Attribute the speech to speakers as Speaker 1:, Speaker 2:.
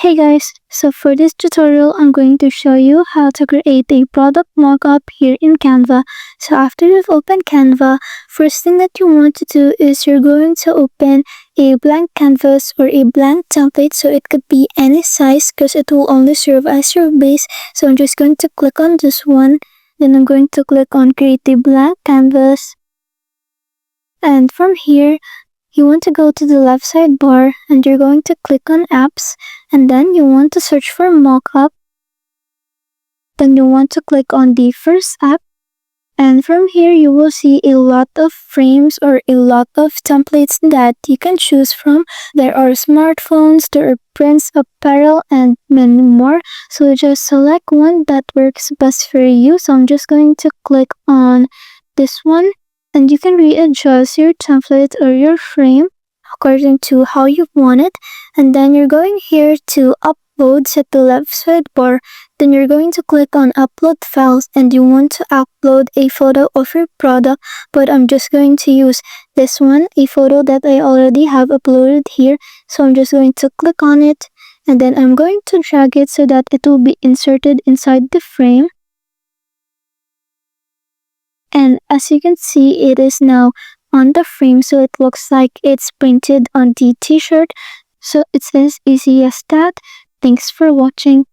Speaker 1: Hey guys, so for this tutorial, I'm going to show you how to create a product mockup here in Canva. So after you've opened Canva, first thing that you want to do is you're going to open a blank canvas or a blank template. So it could be any size because it will only serve as your base. So I'm just going to click on this one. Then I'm going to click on create a blank canvas. And from here, you want to go to the left sidebar and you're going to click on apps, and then you want to search for mockup. Then you want to click on the first app, and from here you will see a lot of frames or a lot of templates that you can choose from. There are smartphones, there are prints, apparel, and many more. So just select one that works best for you. So I'm just going to click on this one. And you can readjust your template or your frame according to how you want it. And then you're going here to uploads at the left sidebar. Then you're going to click on upload files and you want to upload a photo of your product. But I'm just going to use this one, a photo that I already have uploaded here. So I'm just going to click on it and then I'm going to drag it so that it will be inserted inside the frame. And as you can see, it is now on the frame, so it looks like it's printed on the t-shirt. So it's as easy as that. Thanks for watching.